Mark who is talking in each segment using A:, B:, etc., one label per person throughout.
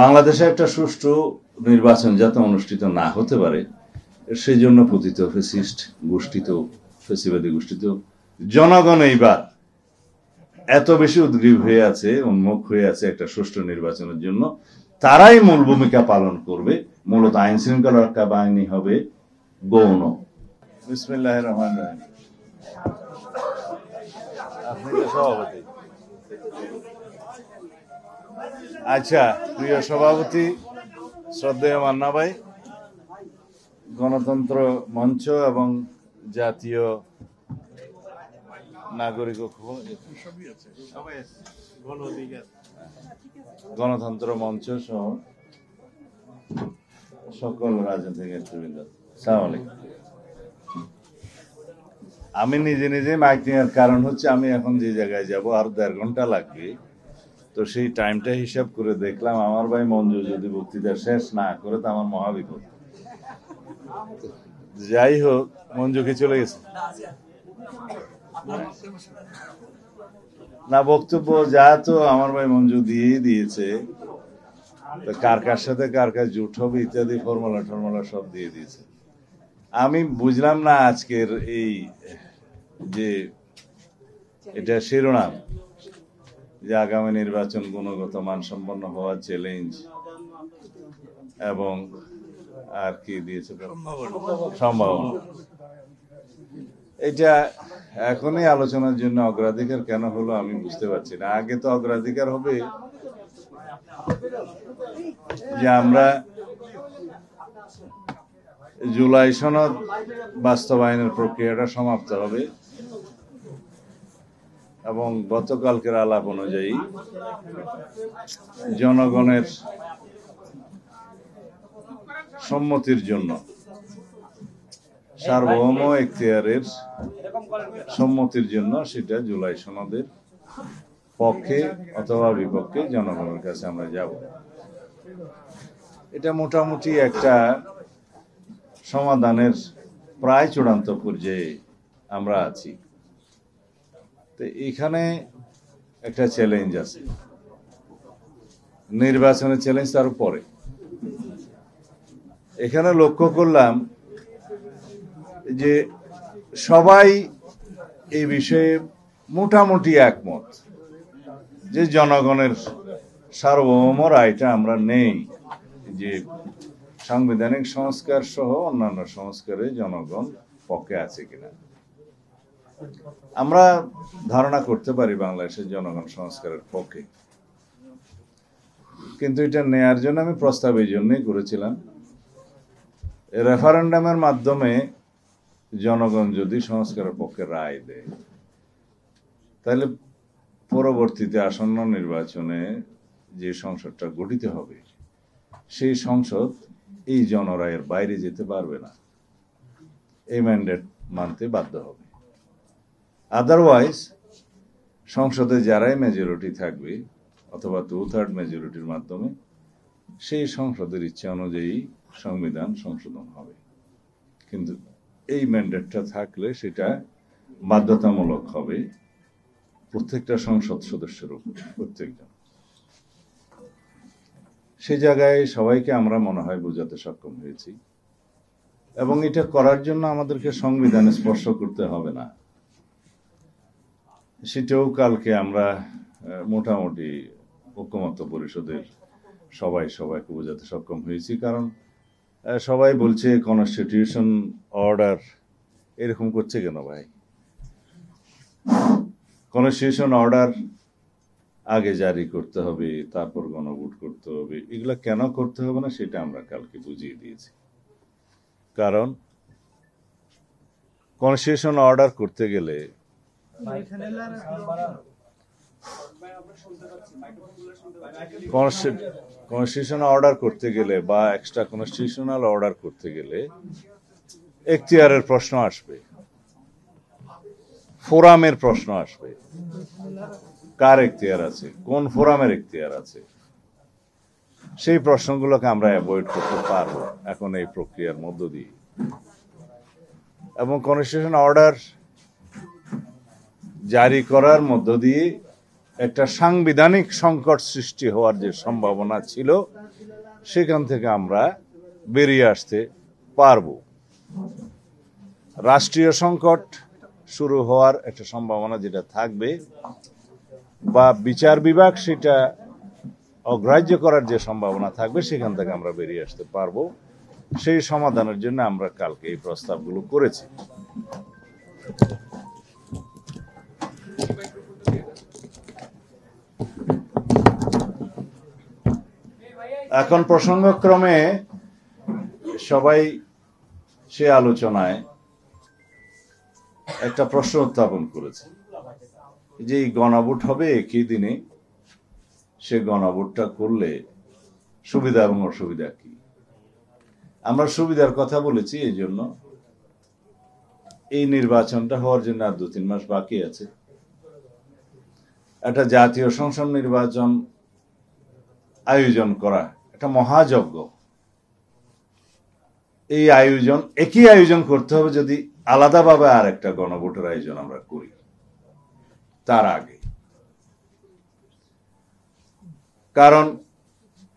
A: বাংলাদেশে একটা সুষ্ঠু নির্বাচন যাতে অনুষ্ঠিত না হতে পারে সেই জন্য পতিত ফ্যাসিস্ট গোষ্ঠীত ফ্যাসিবাদী গোষ্ঠীত জনগণ এইবার এত বেশি উদ্গ্রীব হয়ে আছে, উন্মুখ হয়ে আছে একটা সুষ্ঠু নির্বাচনের জন্য। তারাই মূল ভূমিকা পালন করবে। মূলত আইন শৃঙ্খলা রক্ষা বাহিনী হবে গৌণ। বিসমিল্লাহির রহমানির রহিম। আপনি তো সভাপতি। আচ্ছা, প্রিয় সভাপতি শ্রদ্ধেয় মান্না ভাই, গণতন্ত্র মঞ্চ এবং জাতীয় নাগরিক গণতন্ত্র মঞ্চ সহ সকল রাজনৈতিক নেতৃবৃন্দ, আসসালামু আলাইকুম। আমি নিজে নিজে মাইক নেওয়ার কারণ হচ্ছে আমি এখন যে জায়গায় যাব আর 1.5 ঘন্টা লাগবে। তো সেই টাইমটা হিসাব করে দেখলাম আমার ভাই মঞ্জু যদি বক্তৃতা শেষ না করে তো আমার মহাবিপদ। যাই হোক, মঞ্জুকে চলে গেছে না, বক্তব্য যা তো আমার ভাই মঞ্জু দিয়েই দিয়েছে। কার কার সাথে কার কার জুট হবে ইত্যাদি ফর্মুলা সব দিয়ে দিয়েছে। আমি বুঝলাম না আজকের এই যে এটা শিরোনাম যে আগামী নির্বাচন গুণগত মানসম্পন্ন হওয়ার চ্যালেঞ্জ এবং আর কি দিয়েছে সম্ভাবনা, এটা এখনই আলোচনার জন্য অগ্রাধিকার কেন হলো আমি বুঝতে পারছি না। আগে তো অগ্রাধিকার হবে যে আমরা জুলাই সনদ বাস্তবায়নের প্রক্রিয়াটা সমাপ্ত হবে এবং গতকালকের আলাপ অনুযায়ী জনগণের সম্মতির জন্য সার্বভৌম এখতিয়ারের সম্মতির জন্য সেটা জুলাই সনদের পক্ষে অথবা বিপক্ষে জনগণের কাছে আমরা যাব। এটা মোটামুটি একটা সমাধানের প্রায় চূড়ান্ত পর্যায়ে আমরা আছি। তো এখানে একটা চ্যালেঞ্জ আছে, নির্বাচনের চ্যালেঞ্জ তার পরে। এখানে লক্ষ্য করলাম যে সবাই এই বিষয়ে মোটামুটি একমত যে জনগণের সার্বভৌম রায়টা আমরা নেই, যে সাংবিধানিক সংস্কার সহ অন্যান্য সংস্কারে জনগণ পক্ষে আছে কিনা। আমরা ধারণা করতে পারি বাংলাদেশের জনগণ সংস্কারের পক্ষে, কিন্তু এটা নেয়ার জন্য আমি প্রস্তাব এই জন্যই করেছিলাম, রেফারেন্ডামের মাধ্যমে জনগণ যদি সংস্কারের পক্ষে রায় দেয় তাহলে পরবর্তীতে আসন্ন নির্বাচনে যে সংসদটা গঠিত হবে সেই সংসদ এই জনরায়ের বাইরে যেতে পারবে না, এই ম্যান্ডেট মানতে বাধ্য হবে। আদারওয়াইজ সংসদে যারাই মেজরিটি থাকবে অথবা 2/3 মেজরিটির মাধ্যমে সেই সংসদের ইচ্ছা অনুযায়ী সংবিধান সংশোধন হবে। কিন্তু এই ম্যান্ডেটটা থাকলে সেটা বাধ্যতামূলক হবে প্রত্যেকটা সংসদ সদস্যের উপর, প্রত্যেকজন। সেই জায়গায় সবাইকে আমরা মনে হয় বোঝাতে সক্ষম হয়েছি এবং এটা করার জন্য আমাদেরকে সংবিধানে স্পর্শ করতে হবে না। সেটাও কালকে আমরা মোটামুটি ঐকমত্য পরিষদের সবাইকে বোঝাতে সক্ষম হয়েছি। কারণ সবাই বলছে কনস্টিটিউশন অর্ডার এরকম করছে কেন ভাই? কনস্টিটিউশন অর্ডার আগে জারি করতে হবে, তারপর গণভোট করতে হবে, এগুলা কেন করতে হবে না সেটা আমরা কালকে বুঝিয়ে দিয়েছি। কারণ কনস্টিটিউশন অর্ডার করতে গেলে কনস্টিটিউশন অর্ডার করতে গেলে বা এক্সট্রা কনস্টিটিউশনাল অর্ডার করতে গেলে এখতিয়ারের প্রশ্ন আসবে, ফোরামের প্রশ্ন আসবে, কার এখতিয়ার আছে, কোন ফোরামের এখতিয়ার আছে। সেই প্রশ্নগুলোকে আমরা অ্যাভয়েড করতে পারবো এখন এই প্রক্রিয়ার মধ্য দিয়ে। এবং কনস্টিটিউশন অর্ডার জারি করার মধ্য দিয়ে একটা সাংবিধানিক সংকট সৃষ্টি হওয়ার যে সম্ভাবনা ছিল সেখান থেকে আমরা বেরিয়ে আসতে পারব। রাষ্ট্রীয় সংকট শুরু হওয়ার একটা সম্ভাবনা যেটা থাকবে, বা বিচার বিভাগ সেটা অগ্রাহ্য করার যে সম্ভাবনা থাকবে, সেখান থেকে আমরা বেরিয়ে আসতে পারবো। সেই সমাধানের জন্য আমরা কালকে এই প্রস্তাবগুলো করেছি। এখন প্রসঙ্গক্রমে সবাই সে আলোচনায় একটা প্রশ্ন উত্থাপন করেছে যে এই গণভোট হবে একই দিনে, সে গণভোটটা করলে সুবিধা এবং অসুবিধা কি? আমরা সুবিধার কথা বলেছি এই জন্য, এই নির্বাচনটা হওয়ার জন্য আর 2-3 মাস বাকি আছে। একটা জাতীয় সংসদ নির্বাচন আয়োজন করা একটা মহাযজ্ঞ। এই আয়োজন একই আয়োজন করতে হবে যদি আলাদাভাবে আর একটা গণভোটের আয়োজন আমরা করি তার আগে। কারণ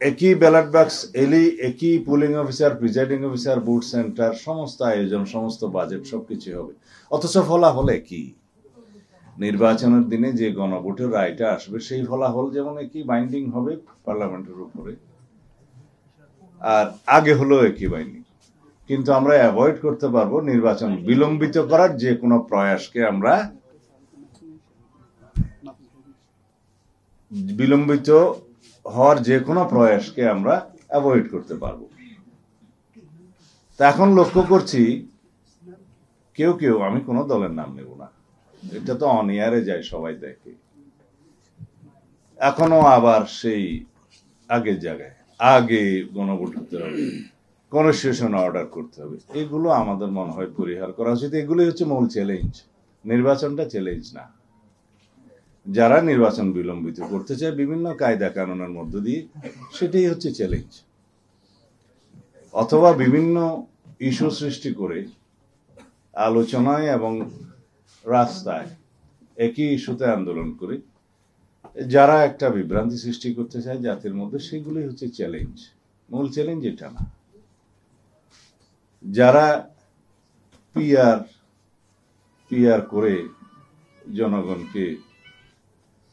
A: একই ব্যালট বাক্স এলি, একই pulling officer, presiding officer, booth centre, সমস্ত আয়োজন, সমস্ত বাজেট সবকিছু হবে, অথচ ফলাফল একই। নির্বাচনের দিনে যে গণভোটের রায়টা আসবে সেই ফলাফল যেমন একই বাইন্ডিং হবে পার্লামেন্টের উপরে, আর আগে হলো একই বাইন্ডিং। কিন্তু আমরা অ্যাভয়েড করতে পারবো নির্বাচন বিলম্বিত করার যে কোনো প্রয়াসকে, আমরা বিলম্বিত হওয়ার যে কোনো প্রয়াসকে আমরা অ্যাভয়েড করতে পারবো। তা এখন লক্ষ্য করছি কেউ কেউ, আমি কোনো দলের নাম নেব না, এটা তো অন এয়ারে যায়, সবাই দেখে, এখনো আবার সেই আগের জায়গায়, আগে গণভোট হতে হবে, কনস্টিটিউশন অর্ডার করতে হবে। এগুলো আমাদের মনে হয় পরিহার করা উচিত। এগুলোই হচ্ছে মূল চ্যালেঞ্জ। নির্বাচনটা চ্যালেঞ্জ না। যারা নির্বাচন বিলম্বিত করতে চায় বিভিন্ন কায়দা কানুনের মধ্য দিয়ে, সেটাই হচ্ছে চ্যালেঞ্জ। অথবা বিভিন্ন ইস্যু সৃষ্টি করে আলোচনায় এবং রাস্তায় একই ইস্যুতে আন্দোলন করে যারা একটা বিভ্রান্তি সৃষ্টি করতে চায় জাতির মধ্যে, সেগুলোই হচ্ছে চ্যালেঞ্জ। মূল চ্যালেঞ্জ এটা না। যারা পিআর করে জনগণকে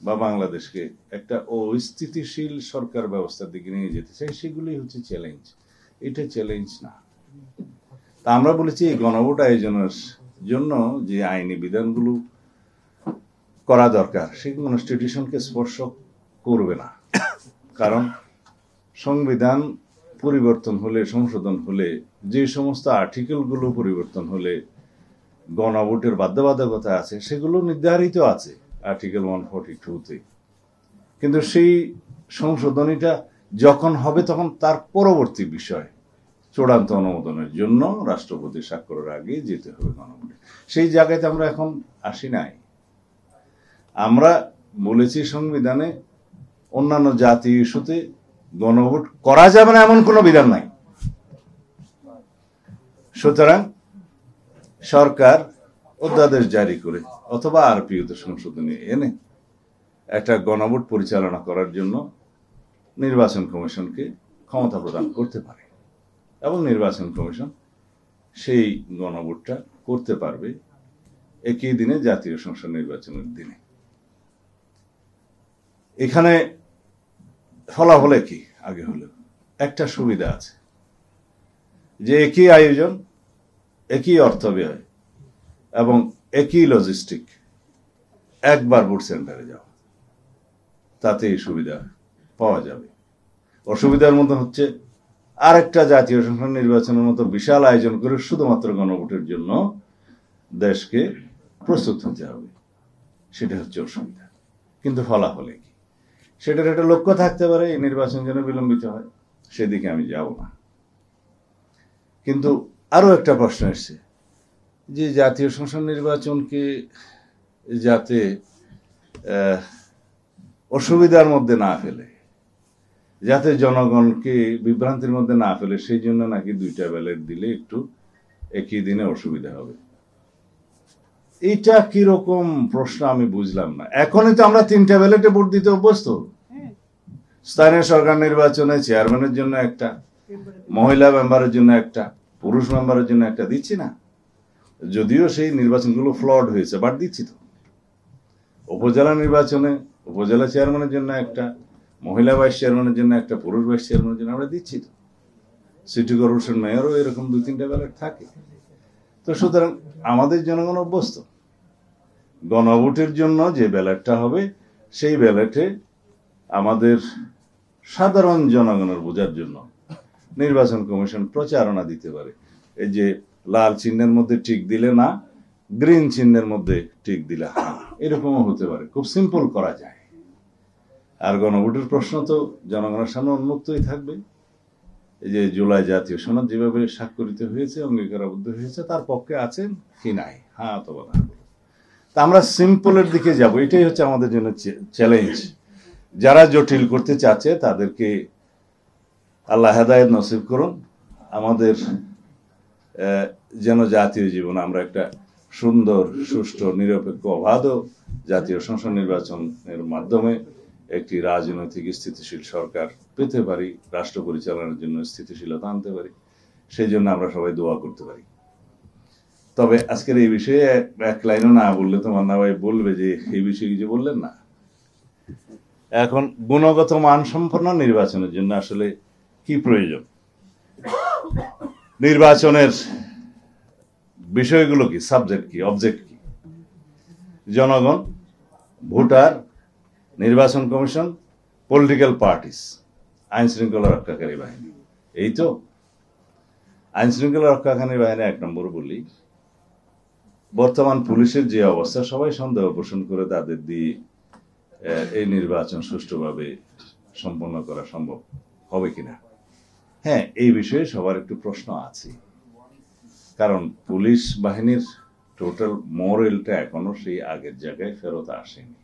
A: বা বাংলাদেশকে একটা অস্থিতিশীল সরকার ব্যবস্থার দিকে নিয়ে যেতে চায়, সেগুলি হচ্ছে চ্যালেঞ্জ। এটা চ্যালেঞ্জ না। তা আমরা বলেছি এই গণভোট আয়োজনের জন্য যে আইনি বিধানগুলো করা দরকার, সেগুলো কনস্টিটিউশনকে স্পর্শ করবে না। কারণ সংবিধান পরিবর্তন হলে, সংশোধন হলে, যে সমস্ত আর্টিকেলগুলো পরিবর্তন হলে গণভোটের বাধ্যবাধকতা আছে, সেগুলো নির্ধারিত আছে আর্টিকেল 142-তে। কিন্তু সেই সংশোধনীটা যখন হবে তখন তার পরবর্তী বিষয় চূড়ান্ত অনুমোদনের জন্য রাষ্ট্রপতি স্বাক্ষরের আগে যেতে হবে গণভোটে। সেই জায়গাতে আমরা এখন আসি নাই। আমরা বলেছি সংবিধানে অন্যান্য জাতীয় ইস্যুতে গণভোট করা যাবে না এমন কোনো বিধান নাই। সুতরাং সরকার অধ্যাদেশ জারি করে অথবা আরপিওতে সংশোধনী এনে একটা গণভোট পরিচালনা করার জন্য নির্বাচন কমিশনকে ক্ষমতা প্রদান করতে পারে, এবং নির্বাচন কমিশন সেই গণভোটটা করতে পারবে একই দিনে, জাতীয় সংসদ নির্বাচনের দিনে। এখানে ফলাফলে কি আগে হলো একটা সুবিধা আছে যে একই আয়োজন, একই অর্থ ব্যয় এবং একই লজিস্টিক, একবার ভোট সেন্টারে যাওয়া, তাতে এই সুবিধা পাওয়া যাবে। অসুবিধার মধ্যে হচ্ছে আরেকটা জাতীয় সংসদ নির্বাচনের মতো বিশাল আয়োজন করে শুধুমাত্র গণভোটের জন্য দেশকে প্রস্তুত হতে হবে, সেটা হচ্ছে অসুবিধা। কিন্তু ফলাফলে কি সেটার একটা লক্ষ্য থাকতে পারে, এই নির্বাচন যেন বিলম্বিত হয়, সেদিকে আমি যাব না। কিন্তু আরো একটা প্রশ্ন এসছে যে জাতীয় সংসদ নির্বাচনকে যাতে অসুবিধার মধ্যে না ফেলে, যাতে জনগণকে বিভ্রান্তির মধ্যে না ফেলে, সেই জন্য নাকি 2টা ব্যালট দিলে একটু একই দিনে অসুবিধা হবে। এটা কিরকম প্রশ্ন আমি বুঝলাম না। এখনই তো আমরা 3টা ব্যালটে ভোট দিতে অভ্যস্ত। স্থানীয় সরকার নির্বাচনে চেয়ারম্যানের জন্য একটা, মহিলা মেম্বারের জন্য একটা, পুরুষ মেম্বারের জন্য একটা দিচ্ছি না। যদিও সেই নির্বাচনগুলো ফ্লড হয়েছে, বাট দিচ্ছি তো। উপজেলা নির্বাচনে উপজেলা চেয়ারম্যানের জন্য একটা, মহিলা ভাইস চেয়ারম্যানের জন্য একটা, পুরুষ ভাইস চেয়ারম্যানের জন্য আমরা দিচ্ছি তো। সিটি কর্পোরেশন মেয়রও এরকম 2-3টা ব্যালট থাকে। তো সুতরাং আমাদের জনগণ অভ্যস্ত। গণভোটের জন্য যে ব্যালটটা হবে সেই ব্যালটে আমাদের সাধারণ জনগণের বোঝার জন্য নির্বাচন কমিশন প্রচারণা দিতে পারে। এই যে লাল চিহ্নের মধ্যে টিক দিলে না, গ্রিন চিহ্নের মধ্যে টিক দিলে হ্যাঁ, এরকমও হতে পারে। খুব সিম্পল করা যায়। আর গণভোটের প্রশ্ন তো জনগণের সামনে উন্মুক্তই থাকবে। এই যে জুলাই জাতীয় সনদ যেভাবে স্বাক্ষরিত হয়েছে, অঙ্গীকারাবদ্ধ হয়েছে, তার পক্ষে আছেন কি নাই, হ্যাঁ অথবা না। তা আমরা সিম্পলের দিকে যাব, এটাই হচ্ছে আমাদের জন্য চ্যালেঞ্জ। যারা জটিল করতে চাচ্ছে তাদেরকে আল্লাহ হেদায়েত নসিব করুন। আমাদের যেন জাতীয় জীবন আমরা একটা সুন্দর, সুষ্ঠু, নিরপেক্ষ, অবাধ জাতীয় সংসদ নির্বাচনের মাধ্যমে একটি রাজনৈতিক স্থিতিশীল সরকার পেতে পারি, রাষ্ট্র পরিচালনার জন্য স্থিতিশীলতা আনতে পারি। সেই জন্য আমরা সবাই দোয়া করতে পারি। তবে আজকের এই বিষয়ে এক লাইনও না বললে তো মান্না ভাই বলবে যে এই বিষয়ে কিছু বললেন না। এখন গুণগত মানসম্পন্ন নির্বাচনের জন্য আসলে কি প্রয়োজন, নির্বাচনের বিষয়গুলো কি, সাবজেক্ট কি, অবজেক্ট কি? জনগণ, ভোটার, নির্বাচন কমিশন, পলিটিক্যাল পার্টিস, আইন শৃঙ্খলা রক্ষাকারী বাহিনী। এই তো আইন শৃঙ্খলা রক্ষাকারী বাহিনী 1 নম্বর বলি। বর্তমান পুলিশের যে অবস্থা, সবাই সন্দেহ পোষণ করে তাদের দিয়ে এই নির্বাচন সুষ্ঠুভাবে সম্পন্ন করা সম্ভব হবে কিনা। হ্যাঁ, এই বিষয়ে সবার একটু প্রশ্ন আছে। কারণ পুলিশ বাহিনীর টোটাল মোরালটা এখনো সেই আগের জায়গায় ফেরত আসেনি।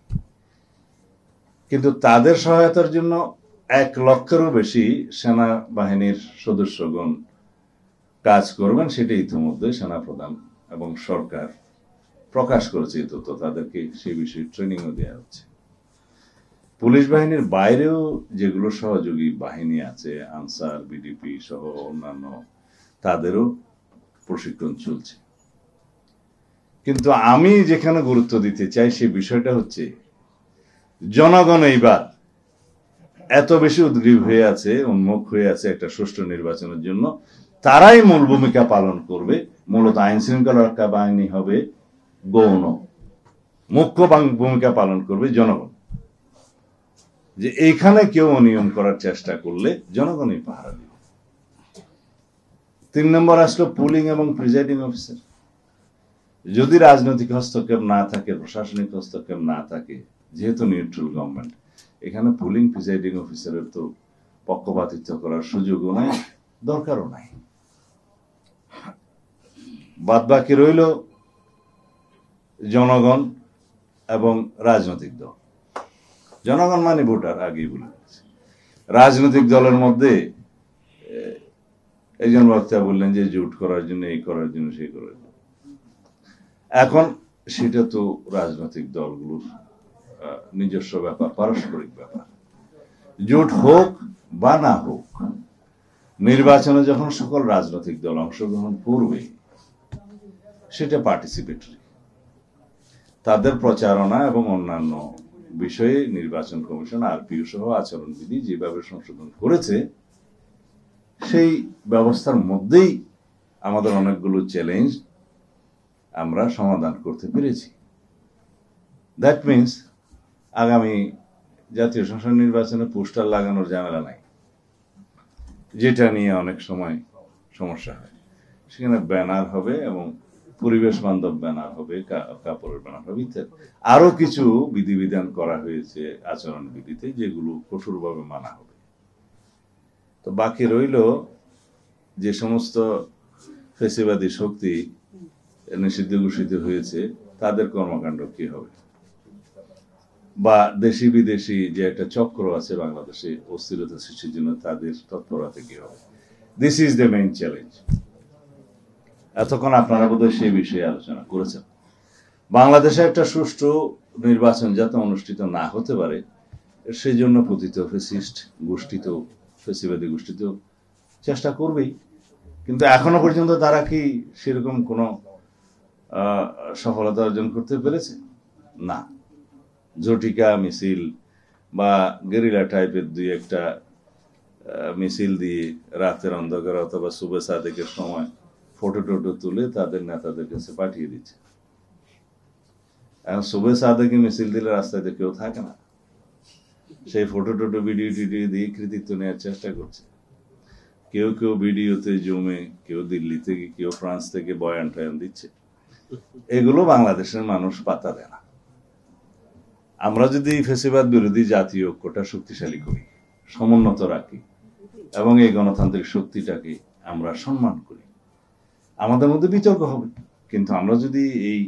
A: কিন্তু তাদের সহায়তার জন্য 1 লক্ষেরও বেশি সেনাবাহিনীর সদস্যগণ কাজ করবেন, সেটা ইতিমধ্যে সেনাপ্রধান এবং সরকার প্রকাশ করেছে। তো তাদেরকে সেই বিষয়ে ট্রেনিংও দেওয়া হচ্ছে। পুলিশ বাহিনীর বাইরেও যেগুলো সহযোগী বাহিনী আছে, আনসার, বিডিপি সহ অন্যান্য, তাদেরও প্রশিক্ষণ চলছে। কিন্তু আমি যেখানে গুরুত্ব দিতে চাই সে বিষয়টা হচ্ছে, জনগণ এইবার এত বেশি উদ্গ্রীব হয়ে আছে, উন্মুখ হয়ে আছে একটা সুষ্ঠু নির্বাচনের জন্য। তারাই মূল ভূমিকা পালন করবে। মূলত আইন শৃঙ্খলা রক্ষা বাহিনী হবে গৌণ, মুখ্য ভূমিকা পালন করবে জনগণ। যে এইখানে কেউ অনিয়ম করার চেষ্টা করলে জনগণই পাহারা দিবে। 3 নম্বর আসলো পুলিং এবং প্রিজাইডিং অফিসার। যদি রাজনৈতিক হস্তক্ষেপ না থাকে, প্রশাসনিক হস্তক্ষেপ না থাকে, যেহেতু নিউট্রাল গভর্নমেন্ট, এখানে পুলিং প্রিজাইডিং অফিসারের তো পক্ষপাতিত্ব করার সুযোগও নাই, দরকারও নাই। বাদ বাকি রইল জনগণ এবং রাজনৈতিক দল। জনগণ মানে ভোটার, আগেই বলে দিচ্ছি। রাজনৈতিক দলের মধ্যে একজন বক্তা বললেন যে জোট করার জন্য, এই করার জন্য, সেই করার জন্য। এখন সেটা তো রাজনৈতিক দলগুলোর নিজস্ব ব্যাপার, পারস্পরিক ব্যাপার। জোট হোক বা না হোক, নির্বাচনে যখন সকল রাজনৈতিক দল অংশগ্রহণ করবে, সেটা পার্টিসিপেটরি। তাদের প্রচারণা এবং অন্যান্য বিষয়ে নির্বাচন কমিশন আরপিও সহ আচরণবিধি যেভাবে সংশোধন করেছে, সেই ব্যবস্থার মধ্যেই আমাদের অনেকগুলো চ্যালেঞ্জ আমরা সমাধান করতে পেরেছি। দ্যাট মিনস আগামী জাতীয় সংসদ নির্বাচনে পোস্টার লাগানোর ঝামেলা নাই, যেটা নিয়ে অনেক সময় সমস্যা হয়। সেখানে ব্যানার হবে এবং পরিবেশ বান্ধব ব্যানার হবে, কাপড়ের ব্যানার হবে ইত্যাদি। আরো কিছু বিধিবিধান করা হয়েছে আচরণ বিধিতে, যেগুলো কঠোরভাবে মানা হবে। তো বাকি রইল যে সমস্ত ফেসিবাদী শক্তি নিষিদ্ধ ঘোষিত হয়েছে, তাদের কর্মকাণ্ড কি হবে, বা দেশি বিদেশি যে একটা চক্র আছে বাংলাদেশে অস্থিরতা সৃষ্টির জন্য, তাদের তৎপরতা কি হবে। This is the main challenge. এতক্ষণ আপনারা বোধহয় সেই বিষয়ে আলোচনা করেছেন। বাংলাদেশে একটা সুষ্ঠু নির্বাচন যাতে অনুষ্ঠিত না হতে পারে সেই জন্য পতিত ফ্যাসিস্ট গোষ্ঠী তো ফ্যাসিবাদী গোষ্ঠী তো চেষ্টা করবেই, কিন্তু এখনো পর্যন্ত তারা কি সেরকম কোনো সফলতা অর্জন করতে পেরেছে? না। ঝটিকা মিছিল বা গেরিলা টাইপের দুই একটা মিছিল দিয়ে রাতের অন্ধকার অথবা সুবে সাদেকের সময় ফটো টোটো তুলে তাদের নেতাদের কাছে পাঠিয়ে দিচ্ছে। এখন সুবে সাদেকে মিছিল দিলে রাস্তায় কেউ থাকে না, সেই ফটো টোটো ভিডিও টিডিও দিয়ে কৃতিত্ব নেওয়ার চেষ্টা করছে। কেউ কেউ ভিডিওতে জমে, কেউ দিল্লি থেকে, কেউ ফ্রান্স থেকে বয়ান টয়ান দিচ্ছে। এগুলো বাংলাদেশের মানুষ পাত্তা দেয় না। আমরা যদি ফ্যাসিবাদ বিরোধী জাতীয় ঐক্যটা শক্তিশালী করি, সমুন্নত রাখি এবং এই গণতান্ত্রিক শক্তিটাকে আমরা সম্মান করি, আমাদের মধ্যে বিতর্ক হবে। কিন্তু আমরা যদি এই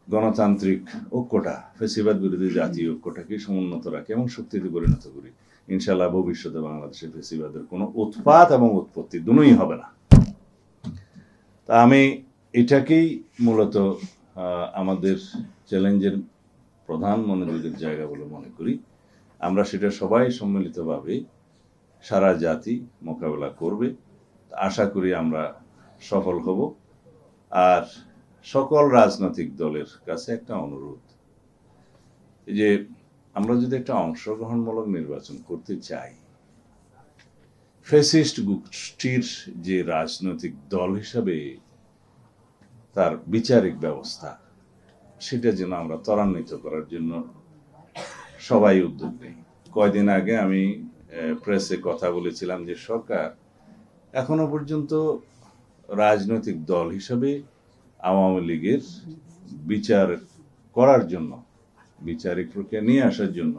A: গণতান্ত্রিক ঐক্যটা, ফ্যাসিবাদ বিরোধী জাতীয় ঐক্যটাকে সমুন্নত রাখি এবং শক্তিতে পরিণত করি, ইনশাআল্লাহ ভবিষ্যতে বাংলাদেশে ফ্যাসিবাদের কোনো উৎপাত এবং উৎপত্তি দুটোই হবে না। তা আমি এটাকেই মূলত আমাদের চ্যালেঞ্জের প্রধান মনোযোগের জায়গা বলে মনে করি। আমরা সেটা সবাই সম্মিলিতভাবে সারা জাতি মোকাবেলা করবে, আশা করি আমরা সফল হব। আর সকল রাজনৈতিক দলের কাছে একটা অনুরোধ, যে আমরা যদি একটা অংশগ্রহণমূলক নির্বাচন করতে চাই, ফ্যাসিস্ট গোষ্ঠীর যে রাজনৈতিক দল হিসাবে তার বিচারিক ব্যবস্থা, সেটা যেন আমরা ত্বরান্বিত করার জন্য সবাই উদ্যোগ নেই। কয়দিন আগে আমি প্রেসে কথা বলেছিলাম যে সরকার এখনো পর্যন্ত রাজনৈতিক দল হিসাবে আওয়ামী লীগের বিচার করার জন্য, বিচারিক প্রক্রিয়া নিয়ে আসার জন্য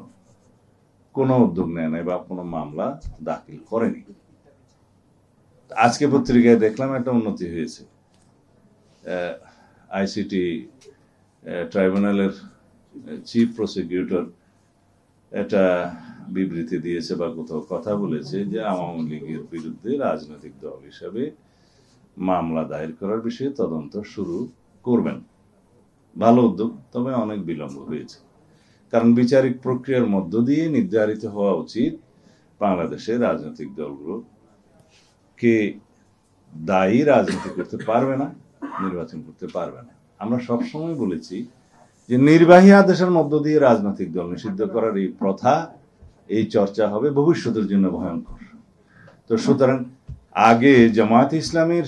A: কোনো উদ্যোগ নেয় নাই বা কোনো মামলা দাখিল করেনি। আজকে পত্রিকায় দেখলাম একটা উন্নতি হয়েছে। আইসিটি ট্রাইব্যুনালের চিফ প্রসিকিউটর একটা বিবৃতি দিয়েছে বা কোথাও কথা বলেছে যে আওয়ামী লীগের বিরুদ্ধে রাজনৈতিক দল হিসাবে মামলা দায়ের করার বিষয়ে তদন্ত শুরু করবেন। ভালো উদ্যোগ, তবে অনেক বিলম্ব হয়েছে। কারণ বিচারিক প্রক্রিয়ার মধ্য দিয়ে নির্ধারিত হওয়া উচিত বাংলাদেশের রাজনৈতিক দলগুলো কে দায়ী রাজনীতি করতে পারবে না, নির্বাচন করতে পারবে না। আমরা সবসময় বলেছি যে নির্বাহী আদেশের মধ্য দিয়ে রাজনৈতিক দল নিষিদ্ধ করার এই প্রথা, এই চর্চা হবে ভবিষ্যতের জন্য ভয়ঙ্কর। তো সুতরাং আগে জামায়াত ইসলামের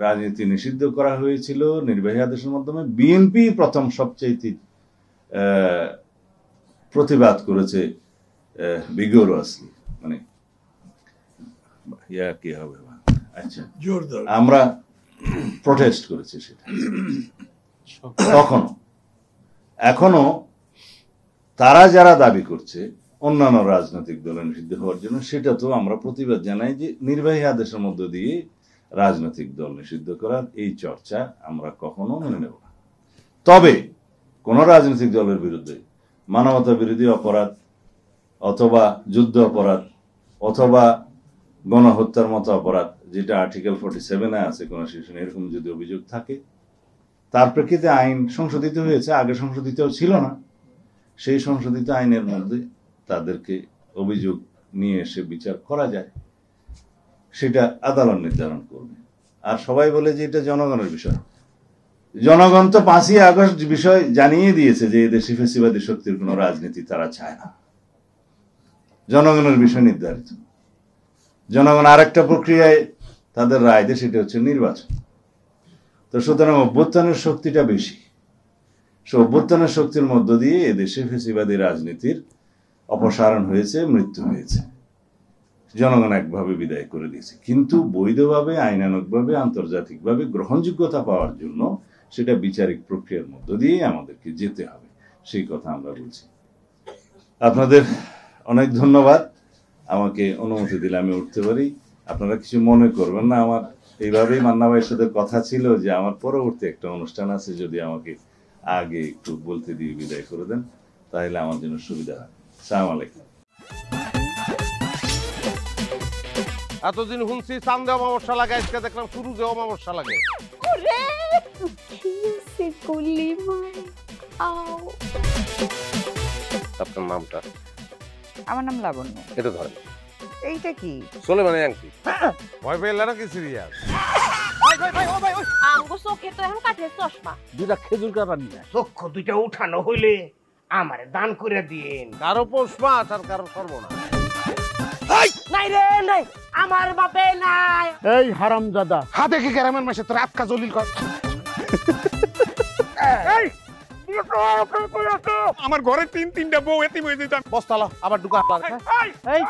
A: রাজনীতি নিষিদ্ধ করা হয়েছিল নির্বাহী আদেশের মাধ্যমে। বিএনপি প্রথম সবচেয়ে প্রতিবাদ করেছে ভিগোরাসলি, মানে কি হবে, আচ্ছা, আমরা প্রটেস্ট করেছি সেটা তখনও। এখনো তারা যারা দাবি করছে অন্যান্য রাজনৈতিক দলের নিষিদ্ধ হওয়ার জন্য, সেটা তো আমরা প্রতিবাদ জানাই যে নির্বাহী আদেশের মধ্য দিয়ে রাজনৈতিক দল নিষিদ্ধ করার এই চর্চা আমরা কখনো মেনে নেব না। তবে কোন রাজনৈতিক দলের বিরুদ্ধে মানবতা বিরোধী অপরাধ অথবা যুদ্ধ অপরাধ অথবা গণহত্যার মতো অপরাধ, যেটা আর্টিকেল 47-এ আছে কোন সেকশনে, এরকম যদি অভিযোগ থাকে, তার প্রেক্ষিতে আইন সংশোধিত হয়েছে, আগে সংশোধিত ছিল না, সেই সংশোধিত আইনের মধ্যে তাদেরকে অভিযোগ নিয়ে এসে বিচার করা যায়, সেটা আদালত নির্ধারণ করবে। আর সবাই বলে যে এটা জনগণের বিষয়। জনগণ তো 5ই আগস্ট বিষয় জানিয়ে দিয়েছে যে এদেশে ফ্যাসিবাদী শক্তির কোন রাজনীতি তারা চায় না। জনগণের বিষয় নির্ধারিত। জনগণ আরেকটা প্রক্রিয়ায় তাদের রায় দেয়, সেটা হচ্ছে নির্বাচন। তো সুতরাং অভ্যুত্থানের শক্তিটা বেশি। সে অভ্যুত্থানের শক্তির মধ্য দিয়ে এদেশে ফ্যাসিবাদী রাজনীতির অপসারণ হয়েছে, মৃত্যু হয়েছে। জনগণ একভাবে বিদায় করে দিয়েছে। কিন্তু বৈধভাবে, আইনানুগভাবে, আন্তর্জাতিকভাবে গ্রহণযোগ্যতা পাওয়ার জন্য সেটা বিচারিক প্রক্রিয়ার মধ্য দিয়ে আমাদেরকে যেতে হবে, সেই কথা আমরা বলছি। আপনাদের অনেক ধন্যবাদ, আমাকে অনুমতি দিলে আমি উঠতে পারি। আপনারা কিছু মনে করবেন না, আমার এইভাবেই মান্না ভাইয়ের সাথে কথা ছিল যে আমার পরবর্তী একটা অনুষ্ঠান আছে, যদি আমাকে আগে একটু বলতে দিয়ে বিদায় করে দেন তাহলে আমার জন্য সুবিধা হয়। আসসালামু আলাইকুম।
B: এতদিন শুনছি চান্দে অমাবস্যা লাগে, আজকে দেখলাম শুরু যে অমাবস্যা লাগে। আপনার নামটা?
C: আমার নাম লাবণ্য।
B: এটা ধরেন।
C: এইটা কি?
B: সোলেমানি আংটি। ভয় পেলে নাকি সিরিয়াস?
D: আমগো চোখে তো এখন কাঠের চশমা।
B: দুইটা খেজুর কাটা নিয়ে
E: চক্ষু দুইটা উঠানো হইলে আমারে দান করে দিন।
B: কারো পোষ মাছ আর কারো সর্বনাশ।
E: নাই রে নাই, আমার বাপে নাই।
F: এই হারামজাদা হাতে কি গ্রামের মাসে তোর আটকা জলিল কর।
G: আমার ঘরে তিনটা বউ এতিম হয়ে যেতাম।
B: বস্তালা আবার ঢুকা।
F: এই